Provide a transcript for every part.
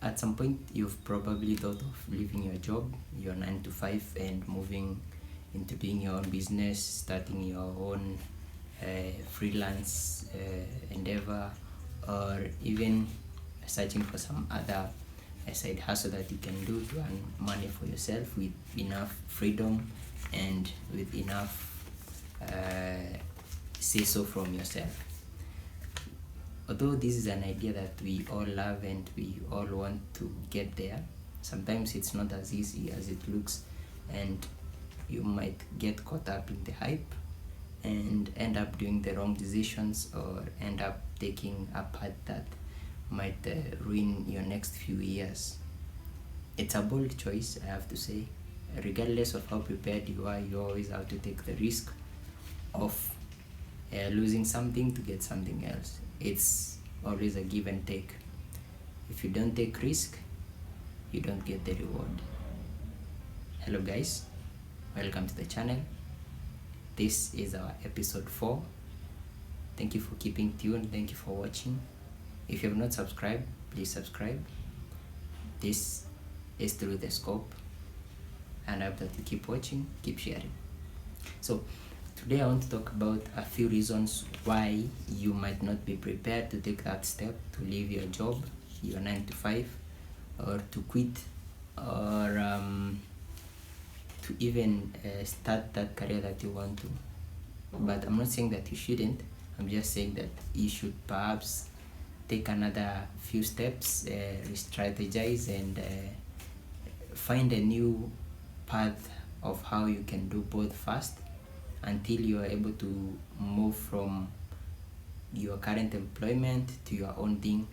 At some point, you've probably thought of leaving your job, your 9 to 5, and moving into doing your own business, starting your own freelance endeavor, or even searching for some other side hustle that you can do to earn money for yourself with enough freedom and with enough say so from yourself. Although this is an idea that we all love and we all want to get there, sometimes it's not as easy as it looks, and you might get caught up in the hype and end up doing the wrong decisions, or end up taking a path that might ruin your next few years. It's a bold choice, I have to say. Regardless of how prepared you are, you always have to take the risk of losing something to get something else. It's always a give and take. If you don't take risk, you don't get the reward. Hello guys, welcome to the channel. This is our episode 4. Thank you for keeping tuned. Thank you for watching. If you have not subscribed, please subscribe. This is Through the Scope, and I hope that you keep watching, keep sharing. So today I want to talk about a few reasons why you might not be prepared to take that step to leave your job, your 9 to 5, or to quit, or to even start that career that you want to. But I'm not saying that you shouldn't. I'm just saying that you should perhaps take another few steps, re-strategize, and find a new path of how you can do both fast until you are able to move from your current employment to your own thing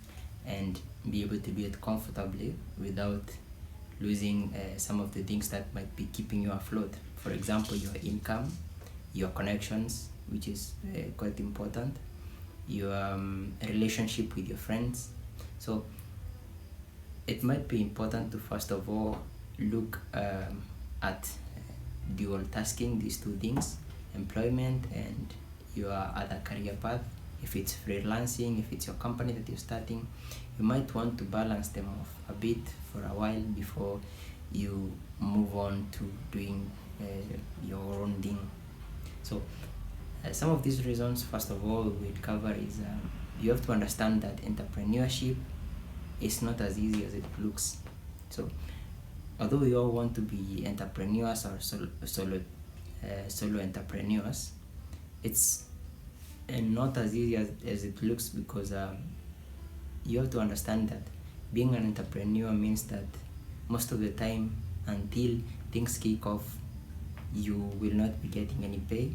and be able to do it comfortably without losing some of the things that might be keeping you afloat. For example, your income, your connections, which is quite important, your relationship with your friends. So it might be important to first of all look at dual tasking, these two things, employment and your other career path. If it's freelancing, if it's your company that you're starting, you might want to balance them off a bit for a while before you move on to doing your own thing. So some of these reasons, first of all, we'll cover is you have to understand that entrepreneurship is not as easy as it looks. So although we all want to be entrepreneurs or solo entrepreneurs, it's not as easy as it looks, because you have to understand that being an entrepreneur means that most of the time, until things kick off, you will not be getting any pay.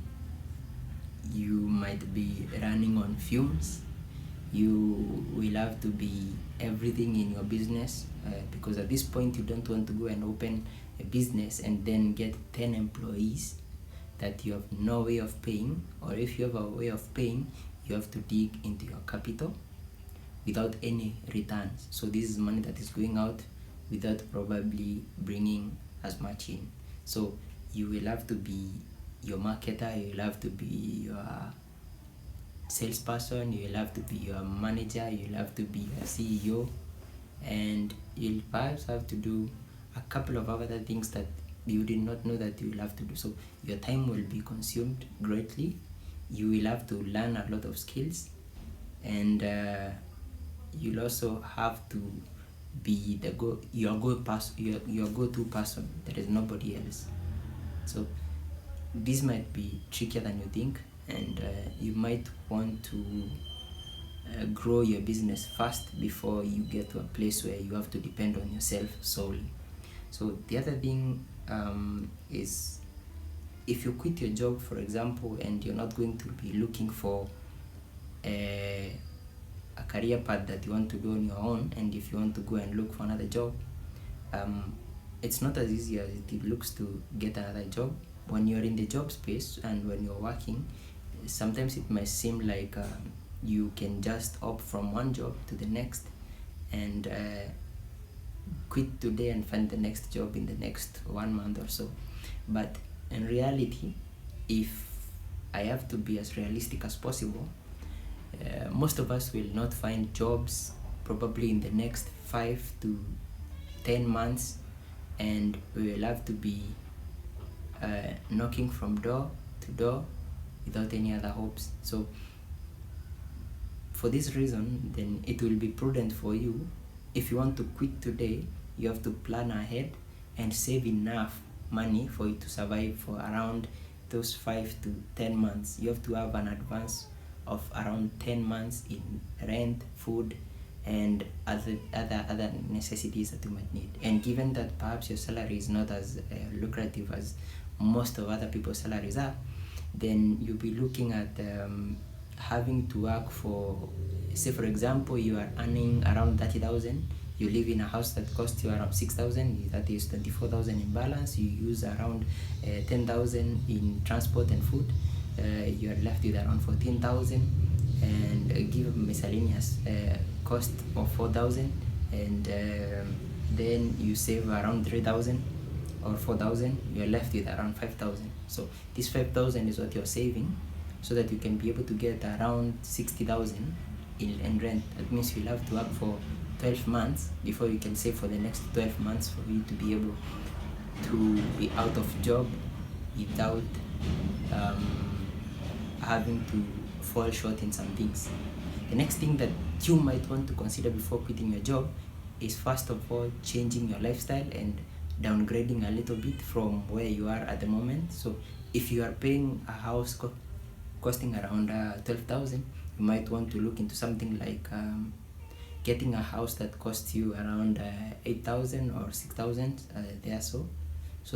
You might be running on fumes. You will have to be everything in your business, because at this point you don't want to go and open a business and then get 10 employees that you have no way of paying, or if you have a way of paying, you have to dig into your capital without any returns. So this is money that is going out without probably bringing as much in. So you will have to be your marketer, you will have to be your salesperson, you will have to be your manager, you will have to be your CEO, and you'll perhaps have to do a couple of other things that you did not know that you will have to do. So your time will be consumed greatly. You will have to learn a lot of skills, and you'll also have to be your go-to person. There is nobody else. So this might be trickier than you think, and you might want to grow your business fast before you get to a place where you have to depend on yourself solely. So the other thing is, if you quit your job, for example, and you're not going to be looking for a career path that you want to do on your own, and if you want to go and look for another job, it's not as easy as it looks to get another job. When you're in the job space and when you're working, sometimes it might seem like you can just opt from one job to the next and quit today and find the next job in the next 1 month or so. But in reality, if I have to be as realistic as possible, most of us will not find jobs probably in the next 5 to 10 months, and we will have to be knocking from door to door without any other hopes. So for this reason, then it will be prudent for you, if you want to quit today, you have to plan ahead and save enough money for you to survive for around those 5 to 10 months. You have to have an advance of around 10 months in rent, food, and other necessities that you might need. And given that perhaps your salary is not as lucrative as most of other people's salaries are, then you'll be looking at having to work for, say for example, you are earning around 30,000, you live in a house that costs you around 6,000, that is 24,000 in balance, you use around 10,000 in transport and food, you are left with around 14,000, and give miscellaneous cost of 4,000, and then you save around 3,000 or 4,000, you're left with around 5,000. So this 5,000 is what you're saving, so that you can be able to get around 60,000 in rent. That means you'll have to work for 12 months before you can save for the next 12 months for you to be able to be out of job without having to fall short in some things. The next thing that you might want to consider before quitting your job is, first of all, changing your lifestyle and downgrading a little bit from where you are at the moment. So if you are paying a house costing around 12,000, you might want to look into something like getting a house that costs you around 8,000 or 6,000 there, so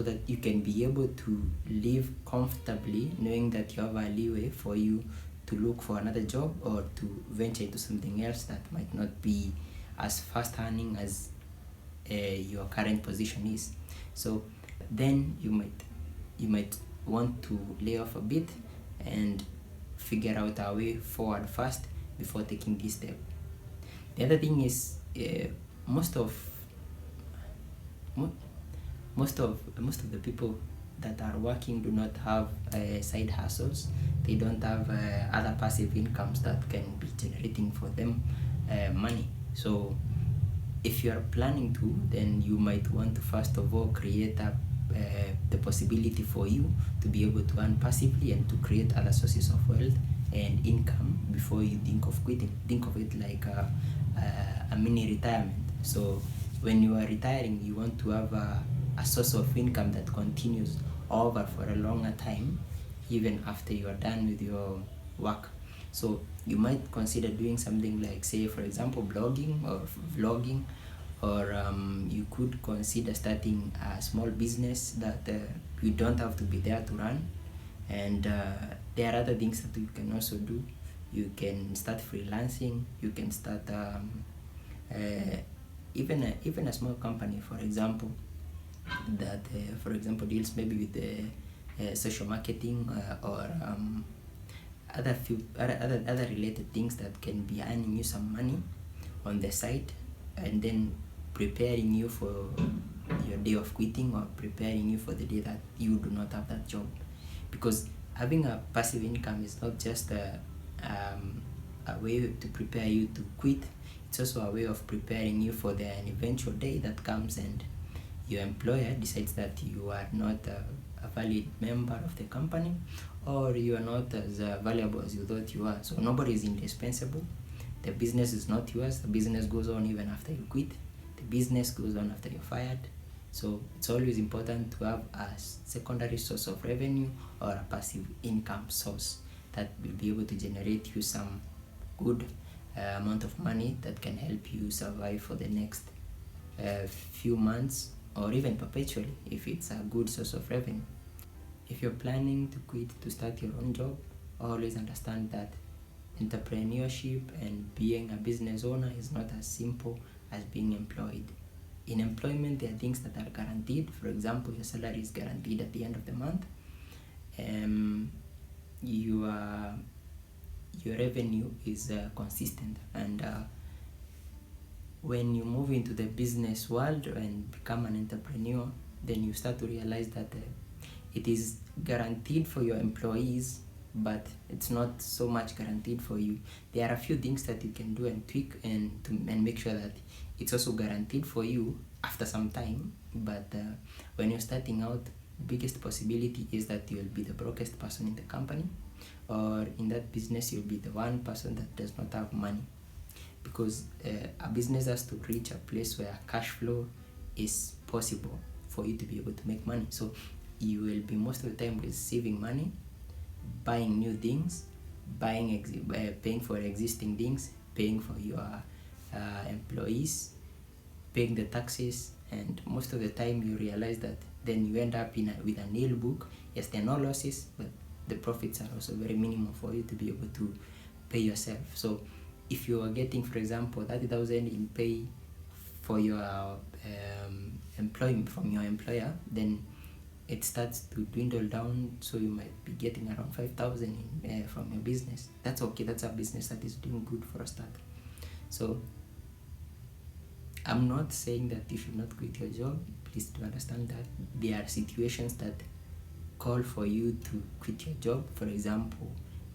that you can be able to live comfortably, knowing that you have a leeway for you to look for another job or to venture into something else that might not be as fast earning as your current position is. So then you might want to lay off a bit and figure out a way forward first before taking this step. The other thing is, most of the people that are working do not have side hustles. They don't have other passive incomes that can be generating for them money. So if you are planning to, then you might want to first of all create the possibility for you to be able to earn passively and to create other sources of wealth and income before you think of quitting. Think of it like a mini retirement. So when you are retiring, you want to have a source of income that continues over for a longer time, even after you are done with your work. So you might consider doing something like, say for example, blogging or vlogging, or you could consider starting a small business that you don't have to be there to run. And there are other things that you can also do. You can start freelancing, you can start even a small company, for example, that for example deals maybe with the social marketing or other related things that can be earning you some money on the side, and then preparing you for your day of quitting, or preparing you for the day that you do not have that job. Because having a passive income is not just a way to prepare you to quit, it's also a way of preparing you for an eventual day that comes and your employer decides that you are not a valid member of the company, or you are not as valuable as you thought you are. So nobody is indispensable. The business is not yours. The business goes on even after you quit. The business goes on after you're fired. So it's always important to have a secondary source of revenue or a passive income source that will be able to generate you some good amount of money that can help you survive for the next few months, or even perpetually if it's a good source of revenue. If you're planning to quit to start your own job, always understand that entrepreneurship and being a business owner is not as simple as being employed. In employment, there are things that are guaranteed. For example, your salary is guaranteed at the end of the month. Your revenue is consistent, and when you move into the business world and become an entrepreneur, then you start to realize that it is guaranteed for your employees, but it's not so much guaranteed for you. There are a few things that you can do and tweak and make sure that it's also guaranteed for you after some time. But when you're starting out, biggest possibility is that you'll be the brokest person in the company, or in that business you'll be the one person that does not have money, because a business has to reach a place where cash flow is possible for you to be able to make money. So you will be most of the time receiving money, buying new things, paying for existing things, paying for your employees, paying the taxes, and most of the time you realize that then you end up with a nil book. Yes, there are no losses, but the profits are also very minimal for you to be able to pay yourself. So if you are getting, for example, 30,000 in pay for your employment from your employer, then it starts to dwindle down, so you might be getting around 5,000 from your business. That's okay. That's a business that is doing good for a start. So I'm not saying that you should not quit your job. Please do understand that there are situations that call for you to quit your job. For example,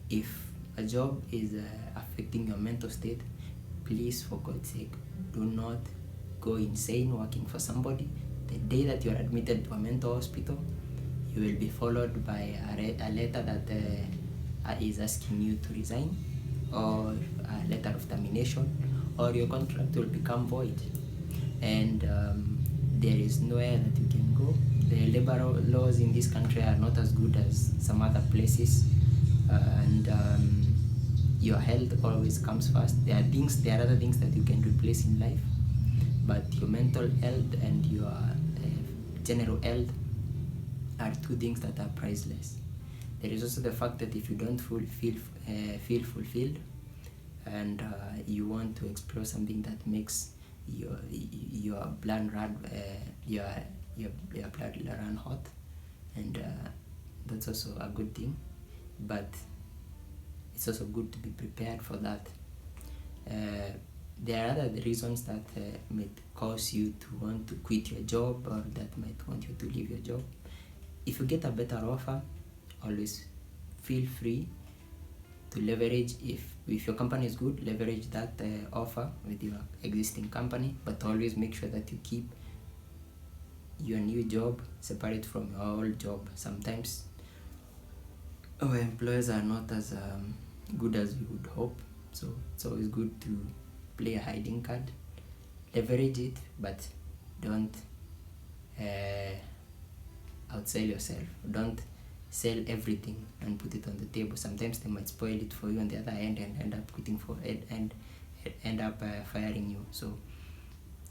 if a job is affecting your mental state, please, for God's sake, do not go insane working for somebody. The day that you are admitted to a mental hospital, you will be followed by a letter that is asking you to resign, or a letter of termination, or your contract will become void. And there is nowhere that you can go. The labor laws in this country are not as good as some other places, and your health always comes first. There are other things that you can replace in life, but your mental health and your general health are two things that are priceless. There is also the fact that if you don't feel fulfilled, and you want to explore something that makes your blood run hot, and that's also a good thing, but it's also good to be prepared for that. There are other reasons that might cause you to want to quit your job, or that might want you to leave your job. If you get a better offer, always feel free to leverage. If your company is good, leverage that offer with your existing company, but always make sure that you keep your new job separate from your old job. Sometimes our employers are not as good as we would hope, so it's always good to play a hiding card, leverage it, but don't outsell yourself. Don't sell everything and put it on the table. Sometimes they might spoil it for you on the other end and end up quitting for it and end up firing you. So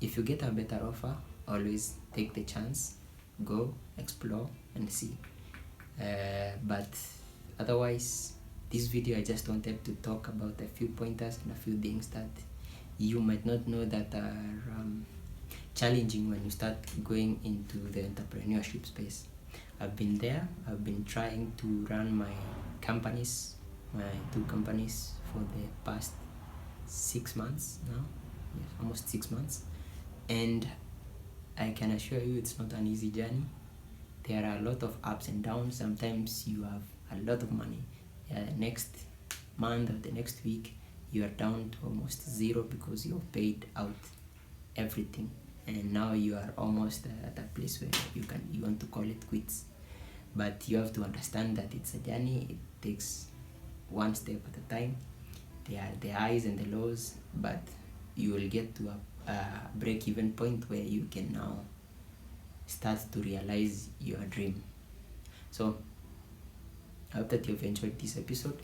if you get a better offer, always take the chance, go explore and see. But otherwise, this video I just wanted to talk about a few pointers and a few things that you might not know that are challenging when you start going into the entrepreneurship space. I've been there. I've been trying to run my two companies for the past 6 months now. Yes, almost 6 months. And I can assure you it's not an easy journey. There are a lot of ups and downs. Sometimes you have a lot of money. Next month or the next week, you are down to almost zero because you've paid out everything, and now you are almost at a place where you want to call it quits. But you have to understand that it's a journey. It takes one step at a time. There are the highs and the lows, but you will get to a break-even point where you can now start to realize your dream. So I hope that you've enjoyed this episode.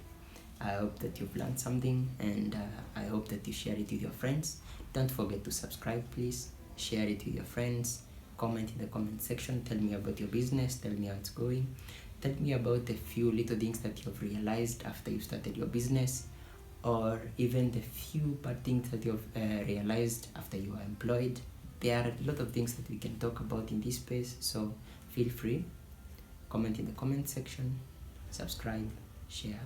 I hope that you've learned something, and I hope that you share it with your friends. Don't forget to subscribe, please. Share it with your friends. Comment in the comment section. Tell me about your business. Tell me how it's going. Tell me about the few little things that you've realized after you started your business, or even the few bad things that you've realized after you are employed. There are a lot of things that we can talk about in this space, so feel free. Comment in the comment section. Subscribe, share,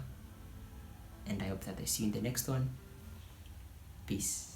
and I hope that I see you in the next one. Peace.